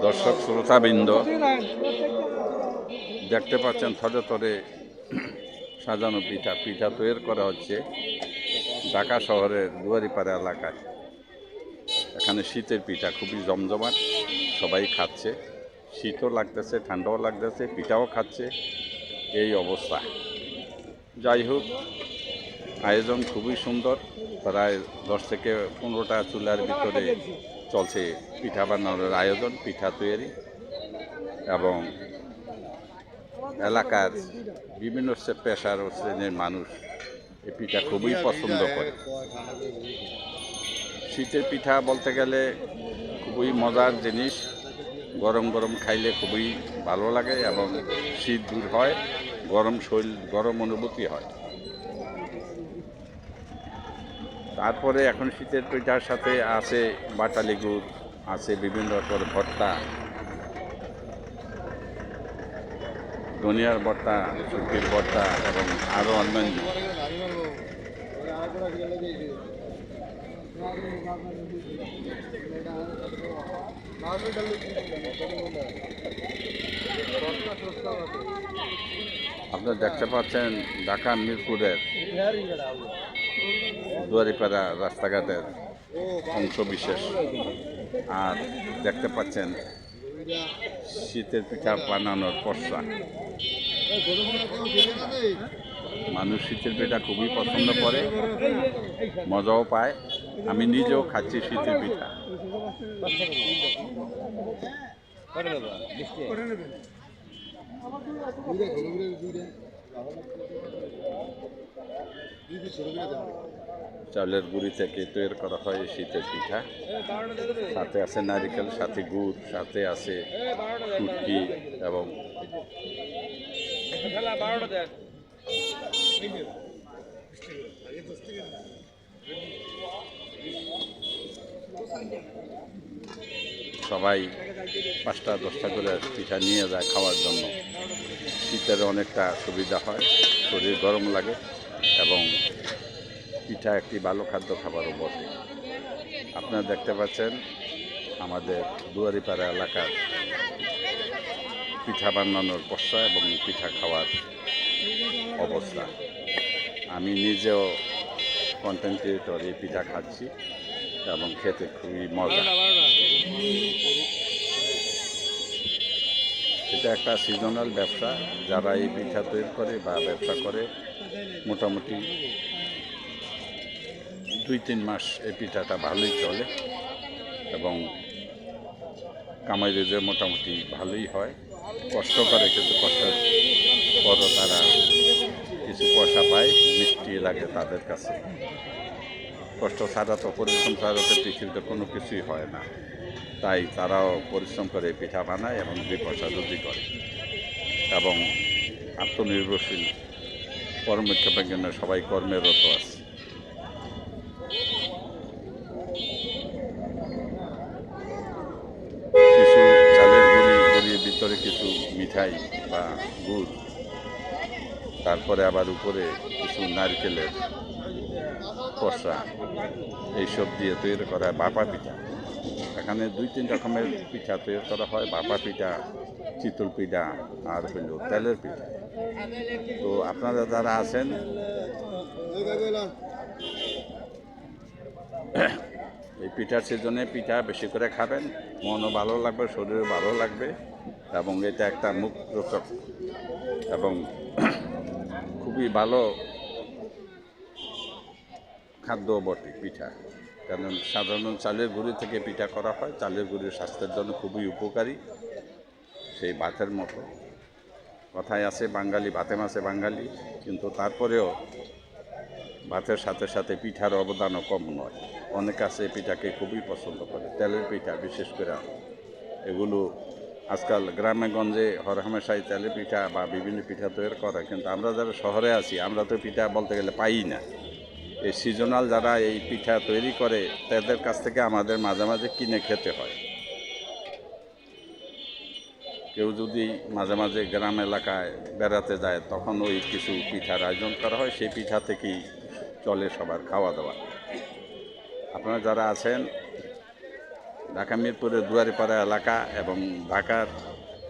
দর্শক শ্রোতাবৃন্দ দেখতে পাচ্ছেন থরে থরে সাজানো পিঠা পিঠা তৈরি করা হচ্ছে ঢাকা শহরের দুয়ারিপাড়া এলাকায়। এখানে শীতের পিঠা খুবই জমজমাট, সবাই খাচ্ছে, শীতও লাগতেছে, ঠান্ডাও লাগতেছে, পিঠাও খাচ্ছে, এই অবস্থা। যাই হোক, আয়োজন খুবই সুন্দর। প্রায় 10 থেকে 15টা চুলার ভিতরে চলছে পিঠা বানানোর আয়োজন, পিঠা তৈরি, এবং এলাকার বিভিন্ন পেশার ও শ্রেণীর মানুষ এই পিঠা খুবই পছন্দ করে। শীতের পিঠা বলতে গেলে খুবই মজার জিনিস, গরম গরম খাইলে খুবই ভালো লাগে এবং শীত দূর হয়, গরম শরীর গরম অনুভূতি হয়। তারপরে এখন শীতের পিঠার সাথে আছে বাটালি গুড়, আছে বিভিন্ন রকমের ভর্তা, ধনিয়ার ভর্তা, শুটকির ভর্তা এবং আরও অন্যান্য। আপনারা দেখতে পাচ্ছেন ঢাকা মিরপুরের দুয়ারিপাড়া রাস্তাঘাটের অংশ বিশেষ, আর দেখতে পাচ্ছেন শীতের পিঠা বানানোর পসরা। মানুষ শীতের পিঠা খুবই পছন্দ করে, মজাও পায়। আমি নিজেও খাচ্ছি শীতের পিঠা। চাউলের গুঁড়ি থেকে তৈরি করা হয় শীতের পিঠা। সাথে আছে নারিকেল, সাথে গুড়, সাথে আছে শুটকি এবং সবাই 5টা 10টা করে পিঠা নিয়ে যায় খাওয়ার জন্য। শীতের অনেকটা সুবিধা হয়, শরীর গরম লাগে এবং পিঠা একটি ভালো খাদ্য খাবারও বটে। আপনারা দেখতে পাচ্ছেন আমাদের দুয়ারিপাড়া এলাকার পিঠা বানানোর পসরা এবং পিঠা খাওয়ার অবস্থা। আমি নিজেও কন্টেন্ট ক্রিয়েটর, এই পিঠা খাচ্ছি এবং খেতে খুবই মজা। এটা একটা সিজনাল ব্যবসা। যারা এই পিঠা তৈরি করে বা ব্যবসা করে মোটামুটি 2-3 মাস এই পিঠাটা ভালোই চলে এবং কামাই রোজগার মোটামুটি ভালোই হয়। কষ্ট করে, কিন্তু কষ্টের পরও তারা কিছু পয়সা পায়, মিষ্টি লাগে তাদের কাছে। কষ্ট ছাড়া তো, পরিশ্রম ছাড়া তো পৃথিবীতে কোনো কিছুই হয় না। তাই তারাও পরিশ্রম করে পিঠা বানায় এবং 2 পয়সা রুজি করে এবং আত্মনির্ভরশীল কর্মক্ষেপের জন্য সবাই কর্মেরত আছে। কিছু চালের গুঁড়ির ভিতরে কিছু মিঠাই বা গুড়, তারপরে আবার উপরে কিছু নারকেলের পসরা, এইসব দিয়ে তৈরি করা হয় ভাপা পিঠা। এখানে 2-3 রকমের পিঠা তৈরি করা হয়, ভাপা পিঠা, চিতল পিঠা আর হইল তেলের পিঠা। তো আপনারা যারা আছেন এই পিঠার সিজনে পিঠা বেশি করে খাবেন, মনও ভালো লাগবে, শরীরও ভালো লাগবে এবং এটা একটা মুখ রোচক এবং খুবই ভালো খাদ্য বটে পিঠা। কারণ সাধারণ চালের গুঁড়ি থেকে পিঠা করা হয়। চালের গুঁড়ি স্বাস্থ্যের জন্য খুবই উপকারী, সেই ভাতের মতো। কথায় আছে বাঙালি ভাতে মাছে বাঙালি, কিন্তু তারপরেও ভাতের সাথে সাথে পিঠার অবদানও কম নয়। অনেক আছে পিঠাকে খুবই পছন্দ করে, তেলের পিঠা বিশেষ করে। এগুলো আজকাল গ্রামে গঞ্জে হরহামেশাই তেলের পিঠা বা বিভিন্ন পিঠা তৈরি করে, কিন্তু আমরা যারা শহরে আছি আমরা তো পিঠা বলতে গেলে পাই না। এই সিজনাল যারা এই পিঠা তৈরি করে তাদের কাছ থেকে আমাদের মাঝে মাঝে কিনে খেতে হয়। কেউ যদি মাঝে মাঝে গ্রাম এলাকায় বেড়াতে যায় তখন ওই কিছু পিঠার আয়োজন করা হয়, সেই পিঠা থেকেই চলে সবার খাওয়া দাওয়া। আপনারা যারা আছেন ঢাকা মিরপুরের দুয়ারিপাড়া এলাকা এবং ঢাকার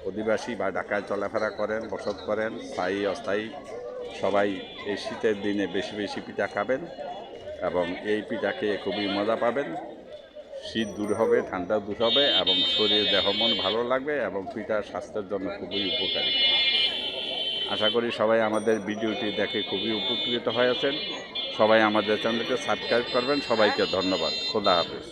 অধিবাসী বা ঢাকায় চলাফেরা করেন, বসত করেন, স্থায়ী অস্থায়ী সবাই এই শীতের দিনে বেশি বেশি পিঠা খাবেন এবং এই পিঠা খেয়ে খুবই মজা পাবেন। শীত দূর হবে, ঠান্ডা দূর হবে এবং শরীর দেহ মন ভালো লাগবে এবং পিঠা স্বাস্থ্যের জন্য খুবই উপকারী। আশা করি সবাই আমাদের ভিডিওটি দেখে খুবই উপকৃত হয়েছেন। সবাই আমাদের চ্যানেলকে সাবস্ক্রাইব করবেন। সবাইকে ধন্যবাদ। খোদা হাফেজ।